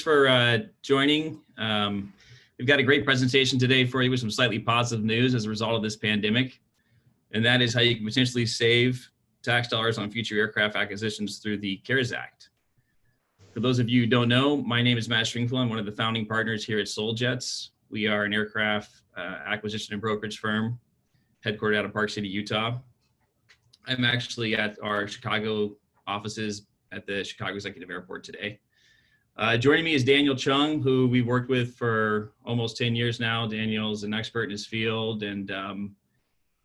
for joining. We've got a great presentation today for you with some slightly positive news as a result of this pandemic, and that is how you can potentially save tax dollars on future aircraft acquisitions through the CARES Act. For those of you who don't know, my name is Matt Stringfield. I'm one of the founding partners here at SoulJets. We are an aircraft acquisition and brokerage firm headquartered out of Park City, Utah. I'm actually at our Chicago offices at the Chicago Executive Airport today. Joining me is Daniel Chung, who we've worked with for almost 10 years now. Daniel's an expert in his field and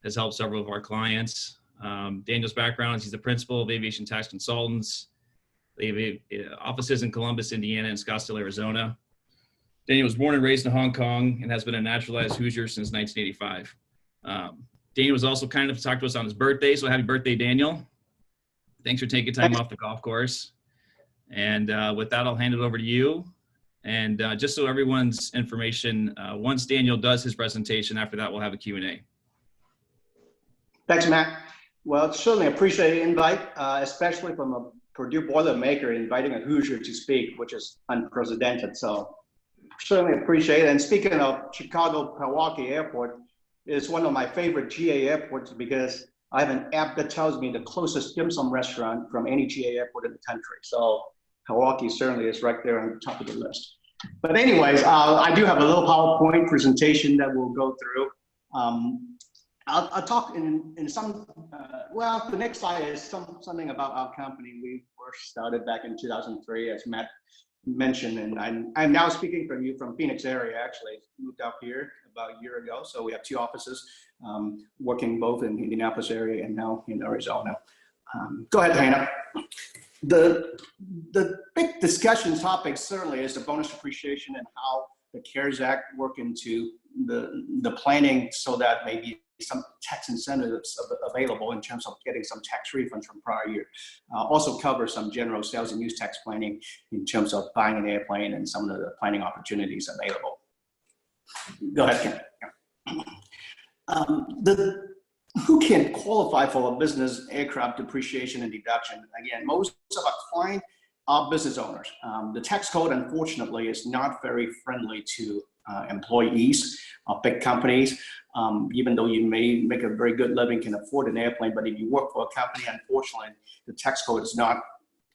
has helped several of our clients. Daniel's background is he's the principal of aviation tax consultants. They have offices in Columbus, Indiana, and Scottsdale, Arizona. Daniel was born and raised in Hong Kong and has been a naturalized Hoosier since 1985. Daniel was also kind enough to talk to us on his birthday, so happy birthday, Daniel. Thanks for taking time off the golf course. And with that, I'll hand it over to you. And just so everyone's information, once Daniel does his presentation, after that, we'll have a Q&A. Thanks, Matt. Well, certainly appreciate the invite, especially from a Purdue Boilermaker inviting a Hoosier to speak, which is unprecedented. So certainly appreciate it. And speaking of Chicago Milwaukee Airport, it's one of my favorite GA airports because I have an app that tells me the closest dim sum restaurant from any GA airport in the country. So Milwaukee certainly is right there on the top of the list. But anyways, I do have a little PowerPoint presentation that we'll go through. I'll talk in some, well, the next slide is something about our company. We were started back in 2003, as Matt mentioned, and I'm now speaking from you from Phoenix area, actually. Moved up here about a year ago, so we have two offices, working both in the Indianapolis area and now in Arizona. Go ahead, Hannah. The big discussion topic certainly is the bonus depreciation and how the CARES Act work into the planning so that maybe some tax incentives available in terms of getting some tax refunds from prior year. Also cover some general sales and use tax planning in terms of buying an airplane and some of the planning opportunities available. Go ahead, Ken. Who can qualify for a business aircraft depreciation and deduction? Again, most of our clients are business owners. The tax code, unfortunately, is not very friendly to employees of big companies. Even though you may make a very good living, can afford an airplane, but if you work for a company, unfortunately, the tax code is not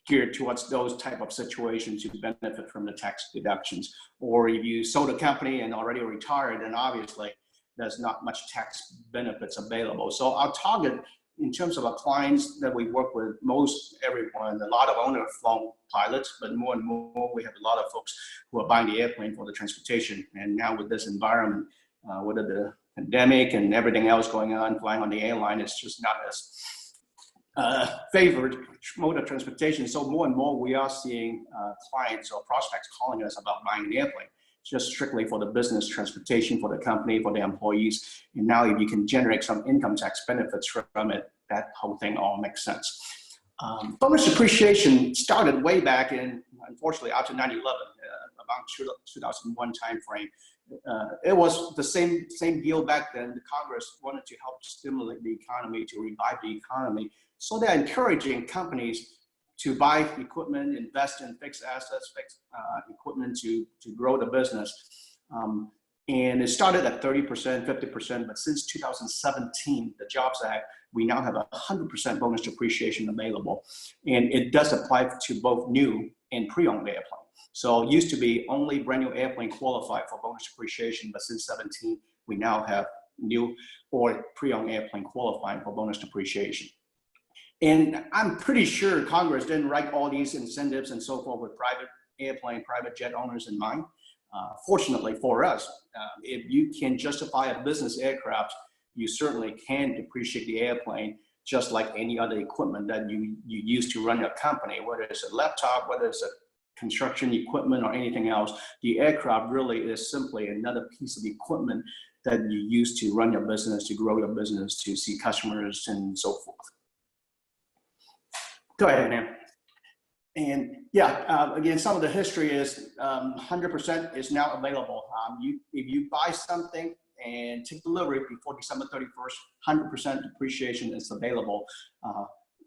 geared towards those type of situations to benefit from the tax deductions. Or if you sold a company and already retired, then obviously there's not much tax benefits available. So our target in terms of our clients that we work with, most everyone, a lot of owner-flown pilots, but more and more we have a lot of folks who are buying the airplane for the transportation. And now with this environment, whether the pandemic and everything else going on, flying on the airline is just not as favored mode of transportation. So more and more we are seeing clients or prospects calling us about buying an airplane, just strictly for the business transportation, for the company, for the employees. And now if you can generate some income tax benefits from it, that whole thing all makes sense. Bonus depreciation started way back in, unfortunately, after 9/11, about 2001 timeframe. It was the same deal back then. The Congress wanted to help stimulate the economy, to revive the economy. So they're encouraging companies to buy equipment, invest in fixed assets, fixed equipment to grow the business. And it started at 30%, 50%, but since 2017, the Jobs Act, we now have 100% bonus depreciation available. And it does apply to both new and pre-owned airplanes. So it used to be only brand new airplane qualified for bonus depreciation, but since 17, we now have new or pre-owned airplane qualifying for bonus depreciation. And I'm pretty sure Congress didn't write all these incentives and so forth with private airplane, private jet owners in mind. Fortunately for us, if you can justify a business aircraft, you certainly can depreciate the airplane just like any other equipment that you use to run your company, whether it's a laptop, whether it's a construction equipment or anything else. The aircraft really is simply another piece of equipment that you use to run your business, to grow your business, to see customers and so forth. Go ahead, man. And yeah, again, some of the history is 100% is now available. If you buy something and take delivery before December 31st, 100% depreciation is available.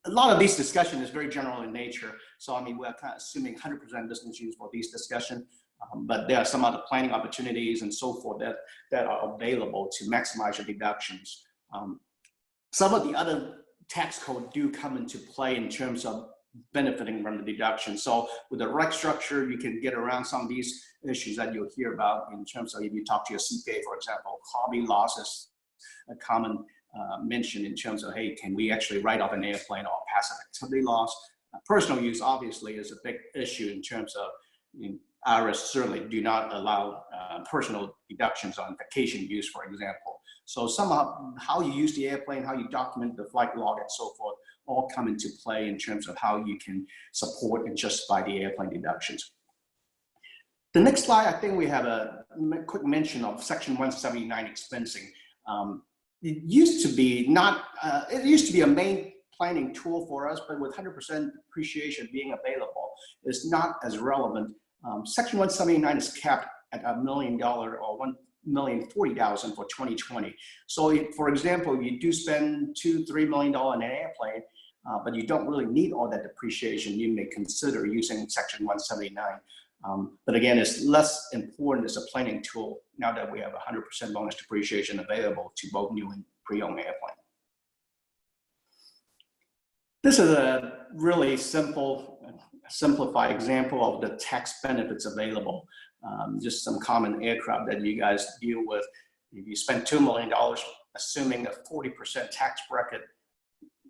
a lot of these discussion is very general in nature. So, I mean, we're kind of assuming 100% business use for these discussion, but there are some other planning opportunities and so forth that are available to maximize your deductions. Some of the other tax code do come into play in terms of benefiting from the deduction. So with the rec structure, you can get around some of these issues that you'll hear about in terms of if you talk to your CPA, for example. Hobby loss is a common mention in terms of, hey, can we actually write off an airplane or passive activity loss? Personal use obviously is a big issue in terms of, IRS certainly do not allow personal deductions on vacation use, for example. So somehow how you use the airplane, how you document the flight log and so forth, all come into play in terms of how you can support and justify the airplane deductions. The next slide, I think we have a quick mention of Section 179 expensing. It used to be a main planning tool for us, but with 100% depreciation being available, it's not as relevant. Section 179 is capped at $1 million or $1,040,000 for 2020. So if, for example, you do spend $2–3 million in an airplane, but you don't really need all that depreciation, you may consider using Section 179. But again, it's less important as a planning tool now that we have 100% bonus depreciation available to both new and pre-owned airplane. This is a really simplified example of the tax benefits available. Just some common aircraft that you guys deal with. If you spend $2 million, assuming a 40% tax bracket,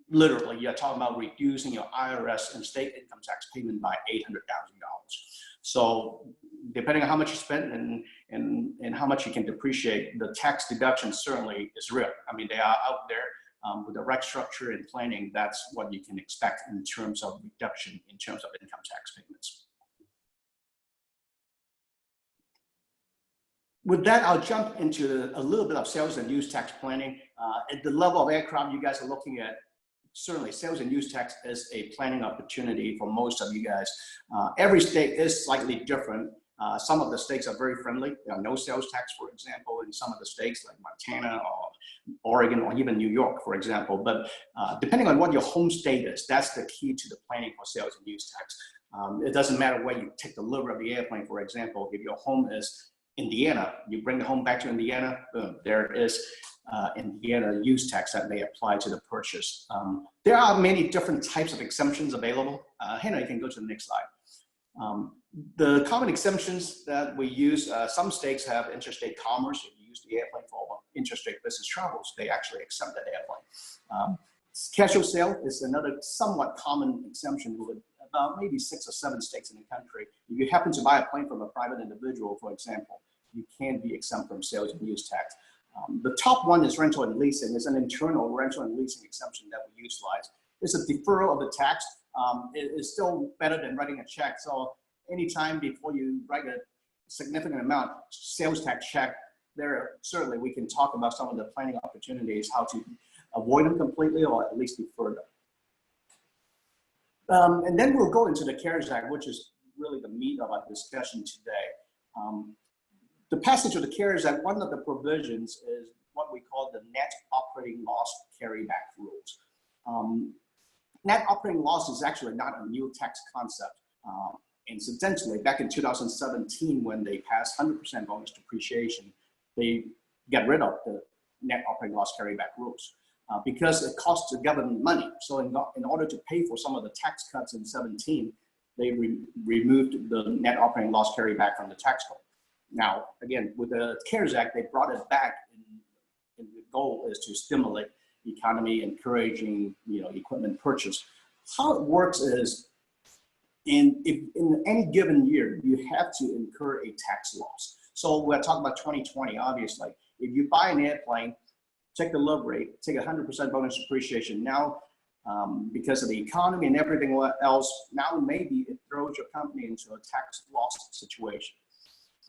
literally you're talking about reducing your IRS and state income tax payment by $800,000. So depending on how much you spend and how much you can depreciate, the tax deduction certainly is real. I mean, they are out there. With the rec structure and planning, that's what you can expect in terms of reduction in terms of income tax payments. With that, I'll jump into a little bit of sales and use tax planning. At the level of aircraft you guys are looking at, certainly sales and use tax is a planning opportunity for most of you guys. Every state is slightly different. Some of the states are very friendly. There are no sales tax, for example, in some of the states like Montana or Oregon or even New York, for example. But depending on what your home state is, that's the key to the planning for sales and use tax. It doesn't matter where you take delivery of the airplane, for example. If your home is Indiana, you bring the home back to Indiana, boom, there is Indiana use tax that may apply to the purchase. There are many different types of exemptions available. Hannah, you can go to the next slide. The common exemptions that we use, some states have interstate commerce. If you use the airplane for interstate business travels, they actually exempt that airplane. Casual sale is another somewhat common exemption with about maybe 6 or 7 states in the country. If you happen to buy a plane from a private individual, for example, you can be exempt from sales and use tax. The top one is rental and leasing. It's an internal rental and leasing exemption that we utilize. It's a deferral of the tax. It is still better than writing a check. So anytime before you write a significant amount sales tax check, there certainly we can talk about some of the planning opportunities, how to avoid them completely or at least defer them. And then we'll go into the CARES Act, which is really the meat of our discussion today. The passage of the CARES Act, one of the provisions is what we call the net operating loss carryback rules. Net operating loss is actually not a new tax concept. Incidentally, back in 2017, when they passed 100% bonus depreciation, they got rid of the net operating loss carryback rules because it costs the government money. So in order to pay for some of the tax cuts in 17, they removed the net operating loss carryback from the tax code. Now, again, with the CARES Act, they brought it back, and the goal is to stimulate the economy, encouraging equipment purchase. How it works is, in any given year, you have to incur a tax loss. So we're talking about 2020, obviously. If you buy an airplane, take delivery, take 100% bonus depreciation. Now, because of the economy and everything else, now maybe it throws your company into a tax loss situation.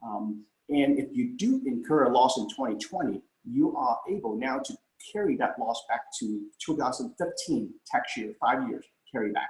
And if you do incur a loss in 2020, you are able now to carry that loss back to 2015 tax year, 5 years carry back,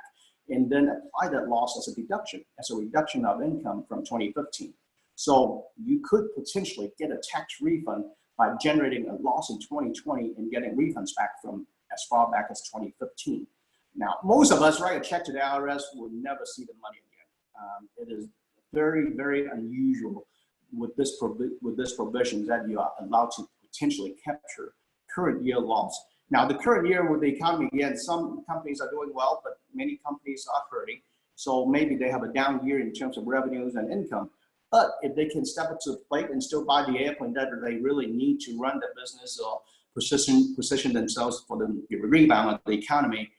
and then apply that loss as a deduction, as a reduction of income from 2015. So you could potentially get a tax refund by generating a loss in 2020 and getting refunds back from as far back as 2015. Now, most of us write a check to the IRS will never see the money again. It is very, very unusual with this provision that you are allowed to potentially capture current year loss. Now, the current year with the economy, again, some companies are doing well, but many companies are hurting. So maybe they have a down year in terms of revenues and income. But if they can step up to the plate and still buy the airplane that they really need to run their business or position themselves for the rebound of the economy,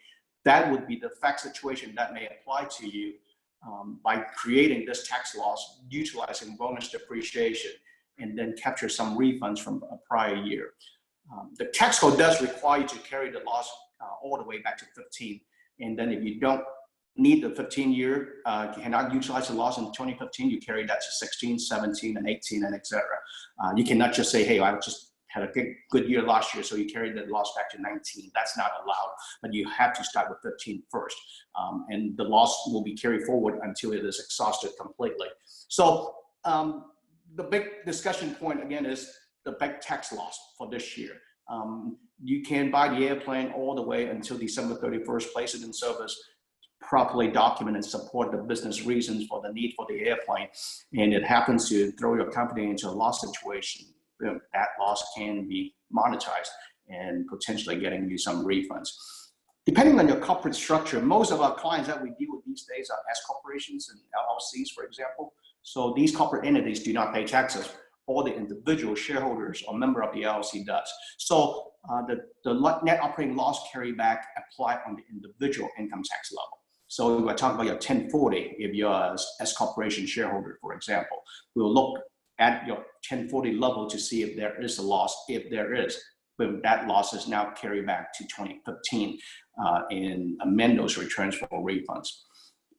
that would be the fact situation that may apply to you by creating this tax loss, utilizing bonus depreciation, and then capture some refunds from a prior year. The tax code does require you to carry the loss all the way back to 15. And then if you don't need the 15 year, you cannot utilize the loss in 2015, you carry that to 16, 17, and 18, and etc. You cannot just say, hey, I just had a good year last year, so you carry the loss back to 19. That's not allowed, but you have to start with 15 first. And the loss will be carried forward until it is exhausted completely. So the big discussion point, again, is the big tax loss for this year. You can buy the airplane all the way until December 31st, place it in service, properly document and support the business reasons for the need for the airplane, and it happens to throw your company into a loss situation, that loss can be monetized and potentially getting you some refunds. Depending on your corporate structure, most of our clients that we deal with these days are S corporations and LLCs, for example. So these corporate entities do not pay taxes. All the individual shareholders or member of the LLC does. So the net operating loss carryback apply on the individual income tax level. So we're talking about your 1040, if you're a S corporation shareholder, for example, we'll look at your 1040 level to see if there is a loss. If there is, but that loss is now carried back to 2015 and amend those returns for refunds.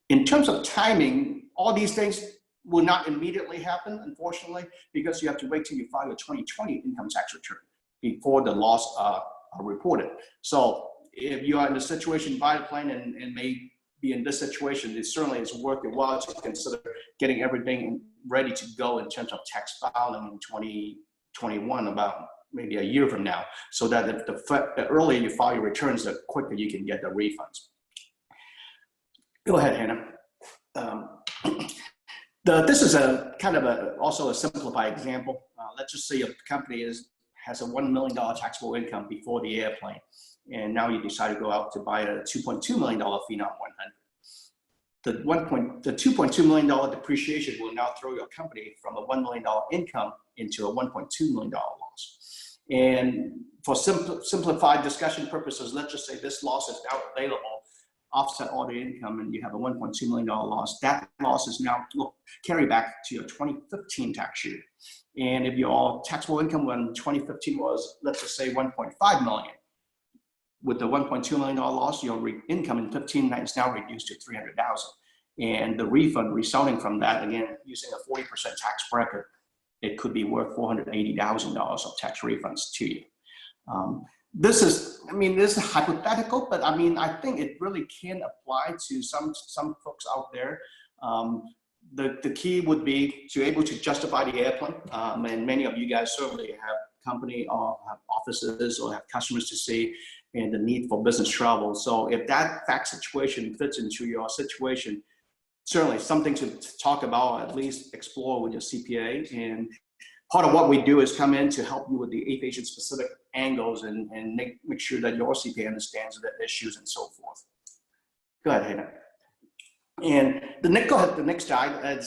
In terms of timing, all these things will not immediately happen, unfortunately, because you have to wait till you file your 2020 income tax return before the loss are reported. So if you are in the situation, buy the plane and may be in this situation, it certainly is worth your while to consider getting everything ready to go in terms of tax filing in 2021, about maybe a year from now, so that if the earlier you file your returns, the quicker you can get the refunds. Go ahead, Hannah. This is a kind of also a simplified example. Let's just say a company has a $1 million taxable income before the airplane, and now you decide to go out to buy a $2.2 million Phenom 100. The $2.2 million depreciation will now throw your company from a $1 million income into a $1.2 million loss. And for simplified discussion purposes, let's just say this loss is now available, offset all the income, and you have a $1.2 million loss. That loss is now carried back to your 2015 tax year. And if your taxable income in 2015 was, let's just say, 1.5 million, with the $1.2 million loss, your income in 15 is now reduced to 300,000. And the refund resulting from that, again, using a 40% tax bracket, it could be worth $480,000 of tax refunds to you. This is hypothetical, but I think it really can apply to some folks out there. The key would be to able to justify the airplane, and many of you guys certainly have company or have offices or have customers to see, and the need for business travel. So if that fact situation fits into your situation, certainly something to talk about, or at least explore with your CPA. And part of what we do is come in to help you with the aviation specific angles and make sure that your CPA understands the issues and so forth. Go ahead, Hannah. And go ahead, the next slide.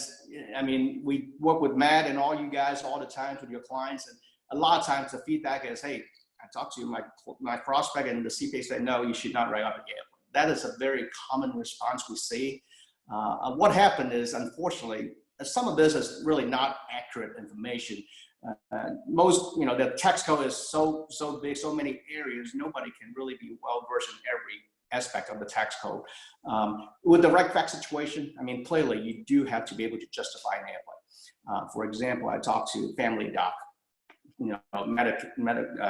We work with Matt and all you guys all the time with your clients, and a lot of times the feedback is, hey, I talked to my prospect and the CPA said, no, you should not write off the airplane. That is a very common response we see. What happened is, unfortunately, some of this is really not accurate information. The tax code is so big, so many areas, nobody can really be well versed in every aspect of the tax code. With the right fact situation, clearly you do have to be able to justify an airplane. For example, I talked to family doc,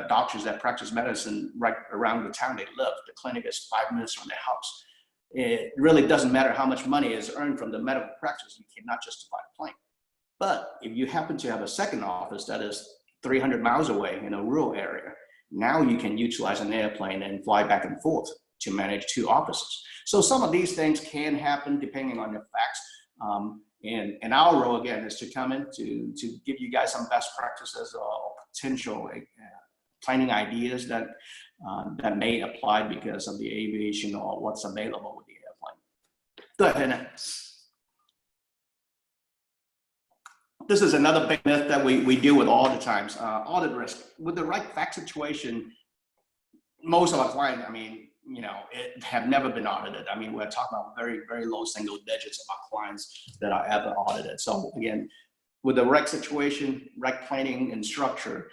doctors that practice medicine right around the town they live. The clinic is 5 minutes from their house. It really doesn't matter how much money is earned from the medical practice, you cannot justify a plane. But if you happen to have a second office that is 300 miles away in a rural area, now you can utilize an airplane and fly back and forth to manage 2 offices. So some of these things can happen depending on the facts. And our role, again, is to come in to give you guys some best practices or potential planning ideas that may apply because of the aviation or what's available with the airplane. Go ahead, Hannah. This is another big myth that we deal with all the times, audit risk. With the right fact situation, most of our clients, I mean, you know, have never been audited. I mean, we're talking about very, very low single digits of our clients that are ever audited. So again, with the right situation, right planning and structure,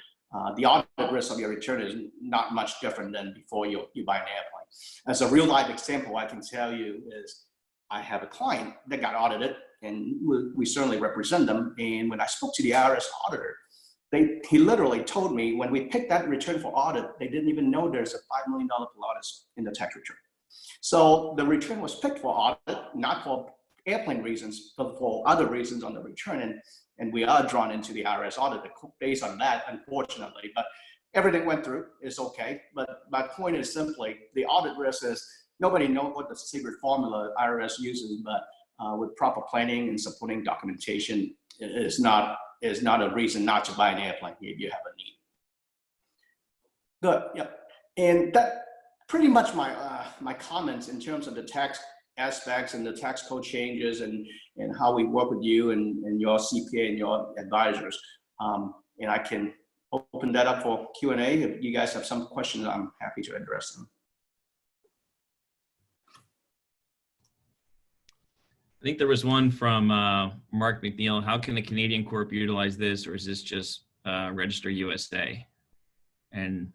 the audit risk of your return is not much different than before you buy an airplane. As a real life example, I can tell you is I have a client that got audited, and we certainly represent them. And when I spoke to the IRS auditor, he literally told me when we picked that return for audit, they didn't even know there's a $5 million allowance in the tax return. So the return was picked for audit, not for airplane reasons, but for other reasons on the return. And we are drawn into the IRS audit based on that, unfortunately. But everything went through, it's okay. But my point is simply, the audit risk is nobody knows what the secret formula IRS uses, but with proper planning and supporting documentation, is not a reason not to buy an airplane if you have a need. Good, yep. And that pretty much my comments in terms of the tax aspects and the tax code changes and how we work with you and your CPA and your advisors. And I can open that up for Q&A. If you guys have some questions, I'm happy to address them. I think there was one from Mark McNeil. How can a Canadian corp utilize this, or is this just Register USA? And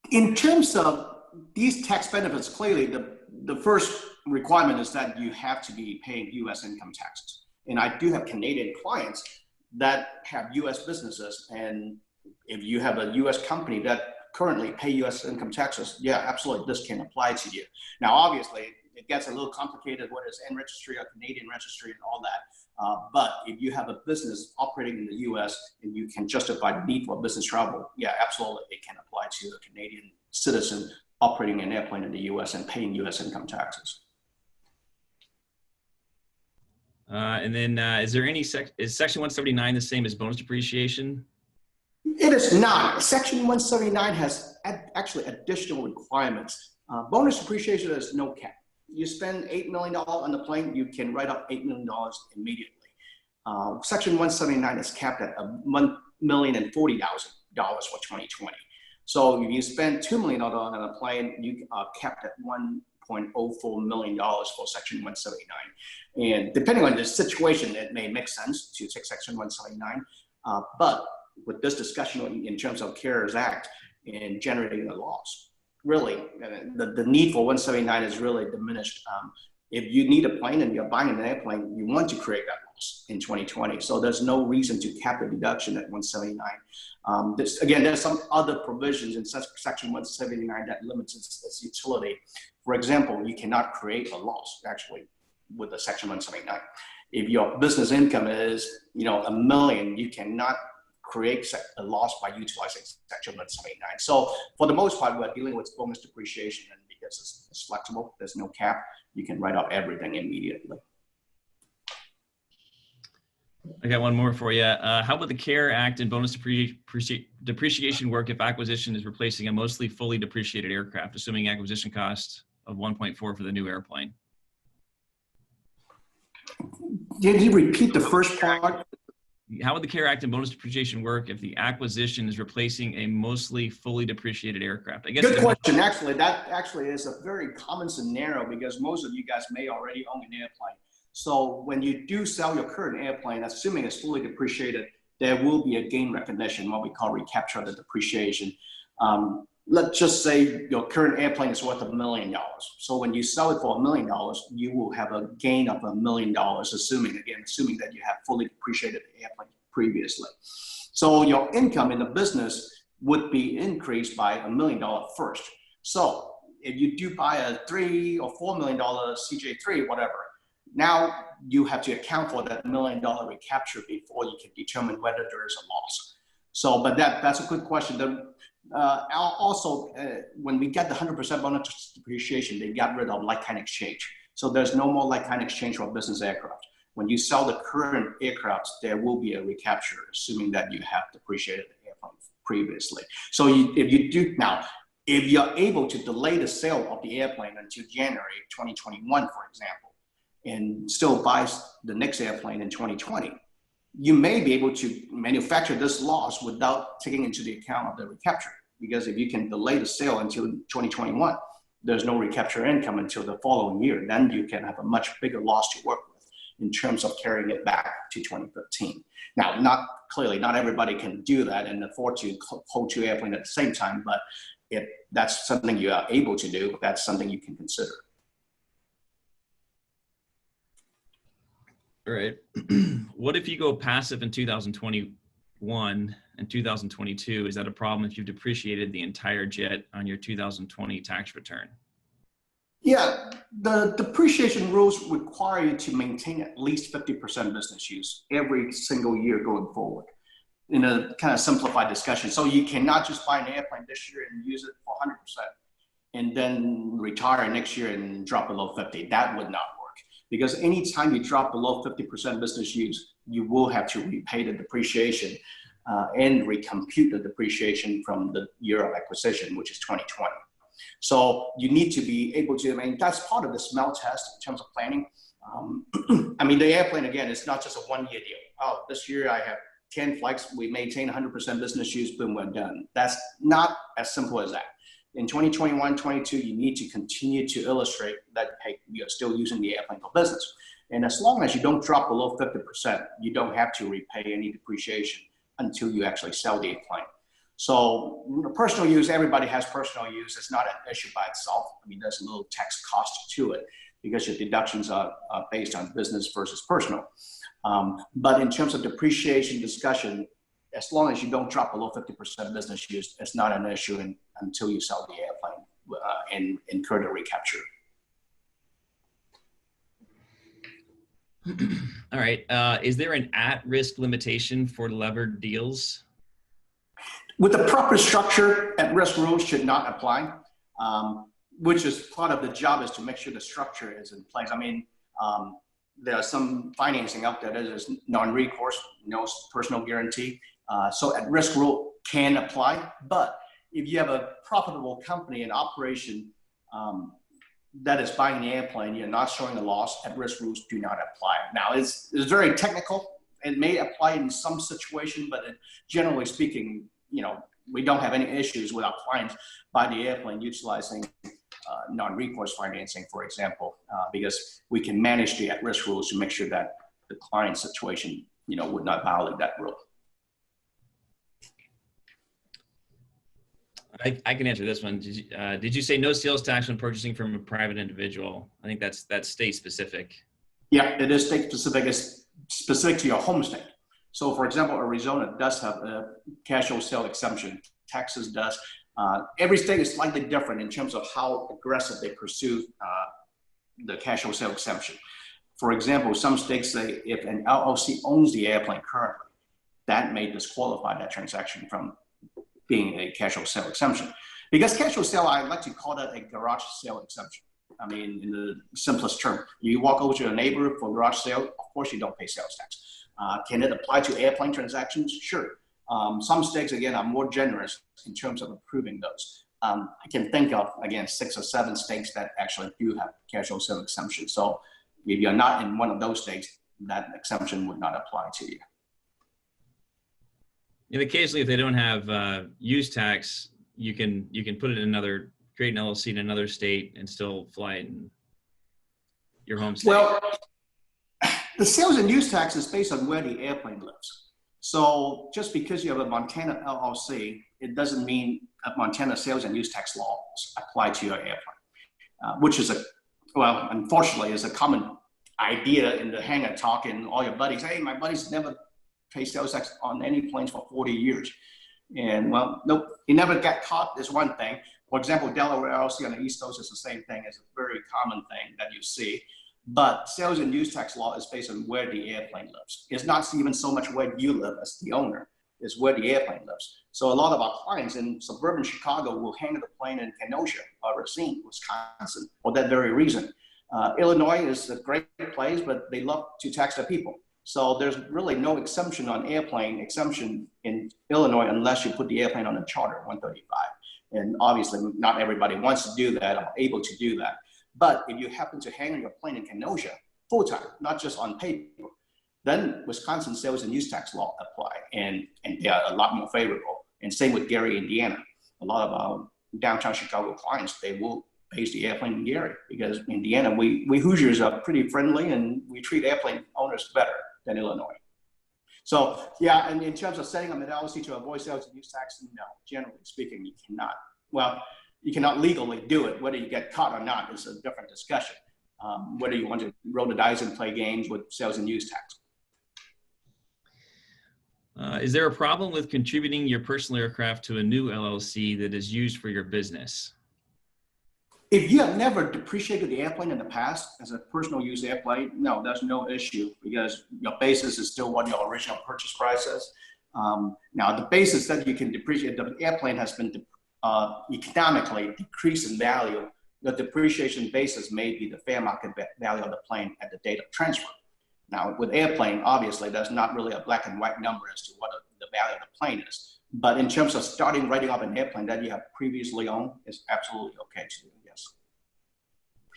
in terms of these tax benefits, clearly the first requirement is that you have to be paying U.S. income taxes. And I do have Canadian clients that have U.S. businesses, and if you have a U.S. company that currently pay U.S. income taxes, yeah, absolutely, this can apply to you. Now, obviously, it gets a little complicated, whether it's N registry or Canadian registry and all that. But if you have a business operating in the U.S. and you can justify the need for business travel, yeah, absolutely, it can apply to a Canadian citizen operating an airplane in the U.S. and paying U.S. income taxes. And then is there any, is Section 179 the same as bonus depreciation? It is not. Section 179 has actually additional requirements. Bonus depreciation has no cap. You spend $8 million on the plane, you can write up $8 million immediately. Section 179 is capped at $1,040,000 for 2020. So if you spend $2 million on a plane, you are capped at $1.04 million for Section 179. And depending on the situation, it may make sense to take Section 179. But with this discussion in terms of CARES Act and generating a loss, really, the need for 179 is really diminished. If you need a plane and you're buying an airplane, you want to create that loss in 2020. So there's no reason to cap the deduction at 179. Again, there's some other provisions in Section 179 that limits its utility. For example, you cannot create a loss actually with the Section 179. If your business income is, $1 million, you cannot create a loss by utilizing Section 179. So for the most part, we're dealing with bonus depreciation, and because it's flexible, there's no cap, you can write off everything immediately. I got one more for you. How about the CARE Act and bonus depreciation work if acquisition is replacing a mostly fully depreciated aircraft, assuming acquisition cost of 1.4 for the new airplane? Did you repeat the first part? How would the CARE Act and bonus depreciation work if the acquisition is replacing a mostly fully depreciated aircraft? I guess. Good question. Actually, that actually is a very common scenario because most of you guys may already own an airplane. So when you do sell your current airplane, assuming it's fully depreciated, there will be a gain recognition, what we call recapture of the depreciation. Let's just say your current airplane is worth $1 million. So when you sell it for $1 million, you will have a gain of $1 million, assuming that you have fully depreciated the airplane previously. So your income in the business would be increased by $1 million first. So if you do buy a $3 or $4 million CJ3, whatever, now you have to account for that $1 million recapture before you can determine whether there is a loss. So, but that's a good question. Also, when we get the 100% bonus depreciation, they got rid of like-kind exchange. So there's no more like-kind exchange for business aircraft. When you sell the current aircraft, there will be a recapture, assuming that you have depreciated the airplane previously. So if you're able to delay the sale of the airplane until January 2021, for example, and still buy the next airplane in 2020, you may be able to manufacture this loss without taking into the account of the recapture. Because if you can delay the sale until 2021, there's no recapture income until the following year. Then you can have a much bigger loss to work with in terms of carrying it back to 2015. Now, not everybody can do that and afford to hold two airplanes at the same time, but if that's something you are able to do, that's something you can consider. All right. What if you go passive in 2021 and 2022? Is that a problem if you've depreciated the entire jet on your 2020 tax return? Yeah, the depreciation rules require you to maintain at least 50% business use every single year going forward in a kind of simplified discussion. So you cannot just buy an airplane this year and use it for 100% and then retire next year and drop below 50. That would not work, because anytime you drop below 50% business use, you will have to repay the depreciation and recompute the depreciation from the year of acquisition, which is 2020. So you need to be able to, I mean, that's part of the smell test in terms of planning. I mean, the airplane, again, it's not just a one-year deal. Oh, this year I have 10 flights, we maintain 100% business use, boom, we're done. That's not as simple as that. In 2021, 22, you need to continue to illustrate that, hey, you're still using the airplane for business. And as long as you don't drop below 50%, you don't have to repay any depreciation until you actually sell the airplane. So personal use, everybody has personal use. It's not an issue by itself. I mean, there's a little tax cost to it because your deductions are based on business versus personal. But in terms of depreciation discussion, as long as you don't drop below 50% business use, it's not an issue until you sell the airplane and incur the recapture. All right. Is there an at-risk limitation for levered deals? With the proper structure, at-risk rules should not apply, which is part of the job, is to make sure the structure is in place. I mean, there are some financing out there that is non-recourse, no personal guarantee. So at-risk rule can apply, but if you have a profitable company and operation that is buying the airplane, you're not showing a loss, at-risk rules do not apply. Now, it's very technical. It may apply in some situation, but generally speaking, you know, we don't have any issues with our clients buying the airplane utilizing non-recourse financing, for example, because we can manage the at-risk rules to make sure that the client situation, you know, would not violate that rule. I can answer this one. Did you say no sales tax when purchasing from a private individual? I think that's state specific. Yeah, it is state specific. It's specific to your home state. So, for example, Arizona does have a casual sale exemption. Texas does. Every state is slightly different in terms of how aggressive they pursue the casual sale exemption. For example, some states say if an LLC owns the airplane currently, that may disqualify that transaction from being a casual sale exemption. Because casual sale, I like to call that a garage sale exemption. I mean, in the simplest term, you walk over to a neighbor for garage sale, of course you don't pay sales tax. Can it apply to airplane transactions? Sure. Some states, again, are more generous in terms of approving those. I can think of, again, 6 or 7 states that actually do have casual sale exemption. So if you're not in one of those states, that exemption would not apply to you. And occasionally, if they don't have use tax, you can put it in another, create an LLC in another state and still fly it in your home state. Well, the sales and use tax is based on where the airplane lives. So just because you have a Montana LLC, it doesn't mean that Montana sales and use tax laws apply to your airplane, which is unfortunately, is a common idea in the hangar talk and all your buddies. Hey, my buddies never pay sales tax on any planes for 40 years. And well, nope, you never got caught is one thing. For example, Delaware LLC on the East Coast is the same thing. It's a very common thing that you see. But sales and use tax law is based on where the airplane lives. It's not even so much where you live as the owner. is where the airplane lives. So a lot of our clients in suburban Chicago will hang the plane in Kenosha or Racine, Wisconsin, for that very reason. Illinois is a great place, but they love to tax their people. So there's really no exemption on airplane exemption in Illinois unless you put the airplane on a charter 135. And obviously not everybody wants to do that or able to do that. But if you happen to hang your plane in Kenosha full-time, not just on paper, then Wisconsin sales and use tax law apply, and they are a lot more favorable. And same with Gary, Indiana. A lot of our downtown Chicago clients, they will base the airplane in Gary because Indiana, we Hoosiers are pretty friendly and we treat airplane owners better than Illinois. So yeah, and in terms of setting up an LLC to avoid sales and use tax, no, generally speaking, you cannot. Well, you cannot legally do it. Whether you get caught or not is a different discussion. Whether you want to roll the dice and play games with sales and use tax. Is there a problem with contributing your personal aircraft to a new LLC that is used for your business? If you have never depreciated the airplane in the past as a personal use airplane, no, there's no issue because your basis is still what your original purchase price is. Now, the basis that you can depreciate, the airplane has been economically decreased in value. The depreciation basis may be the fair market value of the plane at the date of transfer. Now, with airplane, obviously, there's not really a black and white number as to what the value of the plane is. But in terms of starting writing up an airplane that you have previously owned, is absolutely okay to do, yes.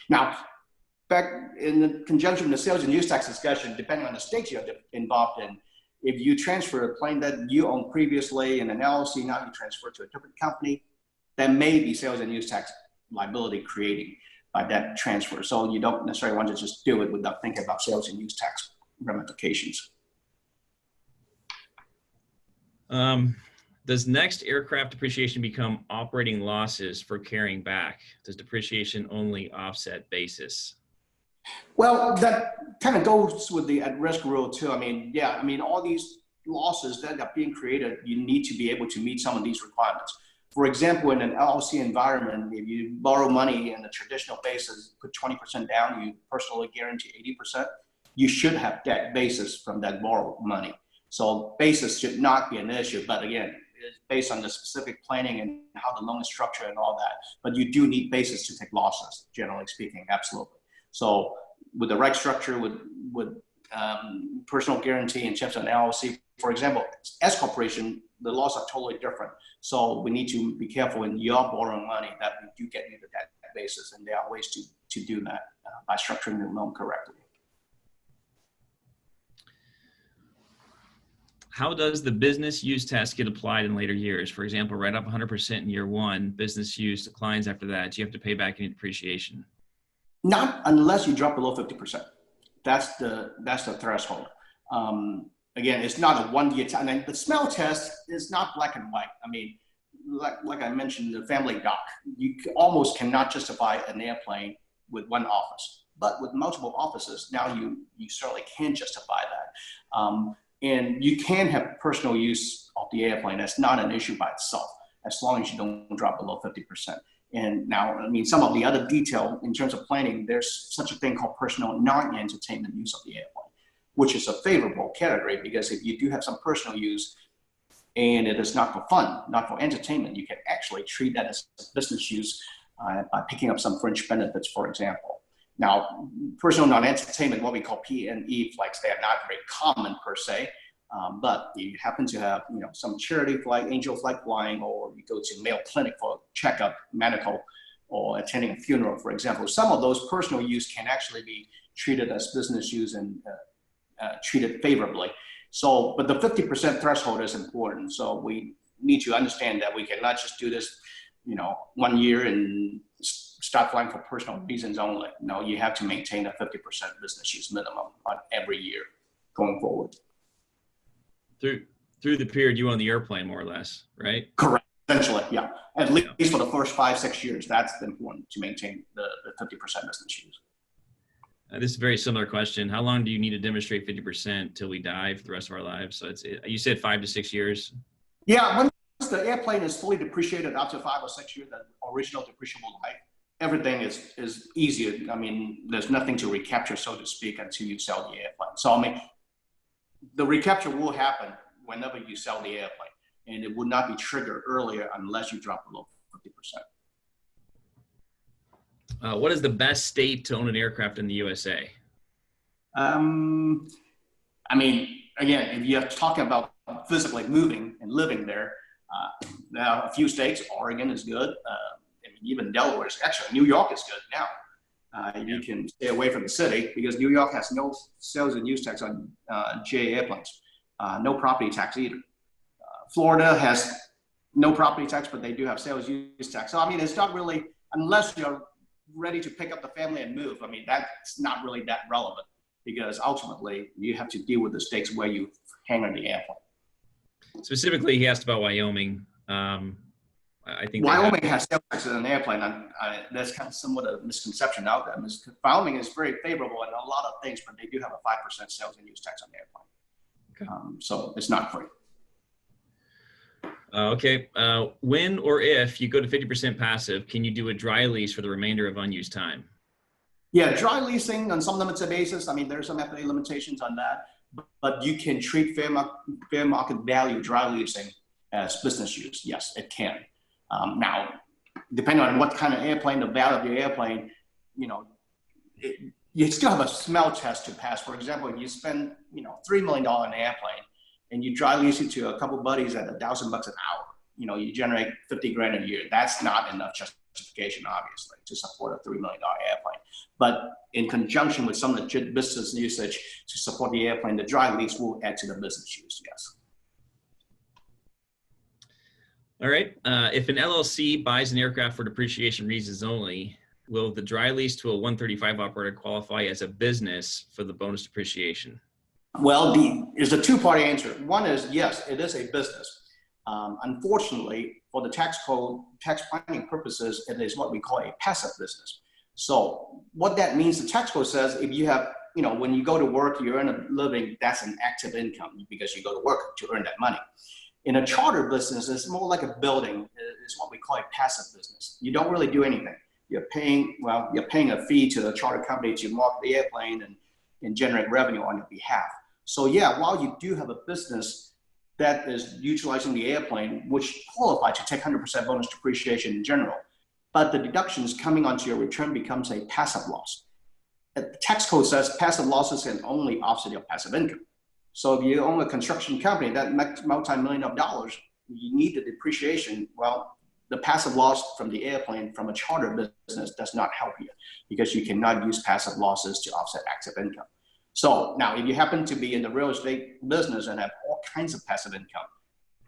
Now, back in the conjunction with the sales and use tax discussion, depending on the state you're involved in, if you transfer a plane that you owned previously in an LLC, now you transfer to a different company, there may be sales and use tax liability creating by that transfer. So you don't necessarily want to just do it without thinking about sales and use tax ramifications. Does next aircraft depreciation become operating losses for carrying back? Does depreciation only offset basis? Well, that kind of goes with the at-risk rule too. I mean, yeah, I mean, all these losses that are being created, you need to be able to meet some of these requirements. For example, in an LLC environment, if you borrow money in a traditional basis, put 20% down, you personally guarantee 80%, you should have debt basis from that borrowed money. So basis should not be an issue, but again, it's based on the specific planning and how the loan is structured and all that. But you do need basis to take losses, generally speaking, absolutely. So with the right structure, with personal guarantee in terms of an LLC, for example, S corporation, the laws are totally different. So we need to be careful when you're borrowing money that we do get into that basis, and there are ways to do that by structuring the loan correctly. How does the business use test get applied in later years? For example, write up 100% in year one, business use declines after that. Do you have to pay back any depreciation? Not unless you drop below 50%. That's the threshold. Again, it's not a 1 year time. And the smell test is not black and white. I mean, like I mentioned, the family doc, you almost cannot justify an airplane with one office. But with multiple offices, now you certainly can justify that. And you can have personal use of the airplane. That's not an issue by itself, as long as you don't drop below 50%. And now, I mean, some of the other detail in terms of planning, there's such a thing called personal non-entertainment use of the airplane, which is a favorable category because if you do have some personal use and it is not for fun, not for entertainment, you can actually treat that as business use by picking up some fringe benefits, for example. Now, personal non-entertainment, what we call P&E flights, they are not very common per se, but you happen to have, some charity flight, angel flight flying, or you go to Mayo Clinic for checkup, medical, or attending a funeral, for example. Some of those personal use can actually be treated as business use and treated favorably. So, but the 50% threshold is important. So we need to understand that we cannot just do this, 1 year and start flying for personal reasons only. No, you have to maintain a 50% business use minimum on every year going forward. Through the period you own the airplane, more or less, right? Correct. Essentially, yeah. At least for the first 5-6 years, that's important to maintain the 50% business use. This is a very similar question. How long do you need to demonstrate 50% till we die for the rest of our lives? So you said 5 to 6 years? Yeah, once the airplane is fully depreciated after 5 or 6 years, the original depreciable life, everything is easier. I mean, there's nothing to recapture, so to speak, until you sell the airplane. So, I mean, the recapture will happen whenever you sell the airplane. And it would not be triggered earlier unless you drop below 50%. What is the best state to own an aircraft in the USA? I mean, again, if you're talking about physically moving and living there, there are a few states. Oregon is good. I mean, even Delaware is actually, New York is good now. You can stay away from the city because New York has no sales and use tax on GA airplanes, no property tax either. Florida has no property tax, but they do have sales use tax. So, I mean, it's not really, unless you're ready to pick up the family and move, I mean, that's not really that relevant because ultimately you have to deal with the states where you hang on the airplane. Specifically, he asked about Wyoming. I think Wyoming has sales tax on an airplane. That's kind of somewhat a misconception out there. Wyoming is very favorable in a lot of things, but they do have a 5% sales and use tax on the airplane. Okay. So it's not free. Okay. When or if you go to 50% passive, can you do a dry lease for the remainder of unused time? Yeah, dry leasing on some limited basis. I mean, there's some FAA limitations on that, but you can treat fair market value dry leasing as business use. Yes, it can. Now, depending on what kind of airplane, the value of your airplane, you know, you still have a smell test to pass. For example, if you spend, you know, $3 million on an airplane and you dry lease it to a couple of buddies at $1,000 an hour, you know, you generate 50 grand a year. That's not enough justification, obviously, to support a $3 million airplane. But in conjunction with some legit business usage to support the airplane, the dry lease will add to the business use, yes. All right. If an LLC buys an aircraft for depreciation reasons only, will the dry lease to a 135 operator qualify as a business for the bonus depreciation? Well, there's a two-part answer. One is, yes, it is a business. Unfortunately, for the tax code, tax planning purposes, it is what we call a passive business. So what that means, the tax code says if you have, you know, when you go to work, you earn a living, that's an active income because you go to work to earn that money. In a charter business, it's more like a building. It's what we call a passive business. You don't really do anything. You're paying a fee to the charter company to mark the airplane and generate revenue on your behalf. So yeah, while you do have a business that is utilizing the airplane, which qualifies to take 100% bonus depreciation in general, but the deductions coming onto your return becomes a passive loss. The tax code says passive losses can only offset your passive income. So if you own a construction company that makes multi-million of dollars, you need the depreciation. Well, the passive loss from the airplane from a charter business does not help you because you cannot use passive losses to offset active income. So now if you happen to be in the real estate business and have all kinds of passive income,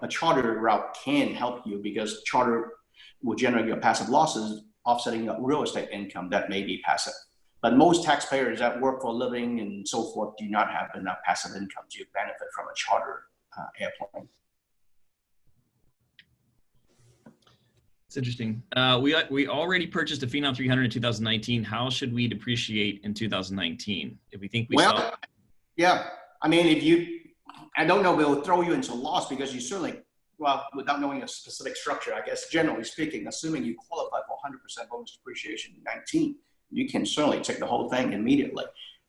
a charter route can help you because charter will generate your passive losses offsetting your real estate income that may be passive. But most taxpayers that work for a living and so forth do not have enough passive income to benefit from a charter airplane. It's interesting. We already purchased a Phenom 300 in 2019. How should we depreciate in 2019? If we think yeah, I mean, I don't know if it'll throw you into loss because you certainly, well, without knowing a specific structure, I guess, generally speaking, assuming you qualify for 100% bonus depreciation in 19, you can certainly take the whole thing immediately.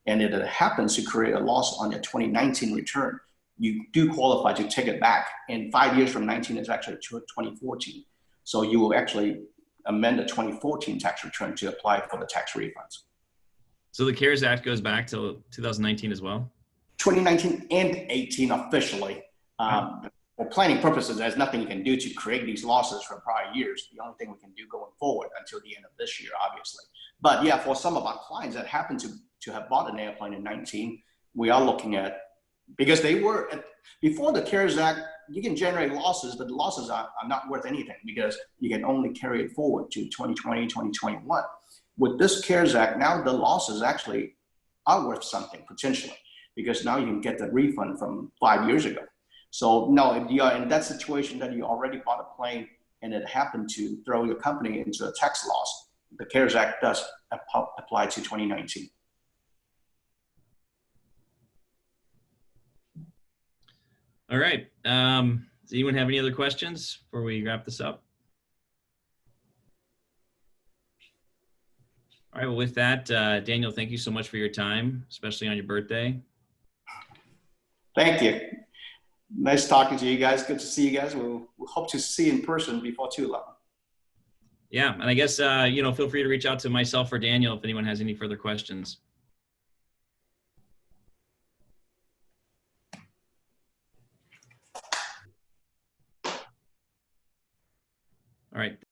And if it happens to create a loss on your 2019 return, you do qualify to take it back. And 5 years from 19 is actually 2014. So you will actually amend the 2014 tax return to apply for the tax refunds. So the CARES Act goes back to 2019 as well? 2019 and 18 officially. For planning purposes, there's nothing you can do to create these losses from prior years. The only thing we can do going forward until the end of this year, obviously. But yeah, for some of our clients that happen to have bought an airplane in 19, we are looking at, because they were, before the CARES Act, you can generate losses, but the losses are not worth anything because you can only carry it forward to 2020, 2021. With this CARES Act, now the losses actually are worth something potentially because now you can get the refund from 5 years ago. So no, if you are in that situation that you already bought a plane and it happened to throw your company into a tax loss, the CARES Act does apply to 2019. All right. Does anyone have any other questions before we wrap this up? All right. Well, with that, Daniel, thank you so much for your time, especially on your birthday. Thank you. Nice talking to you guys. Good to see you guys. We'll hope to see you in person before too long. Yeah, and I guess, feel free to reach out to myself or Daniel if anyone has any further questions. All right.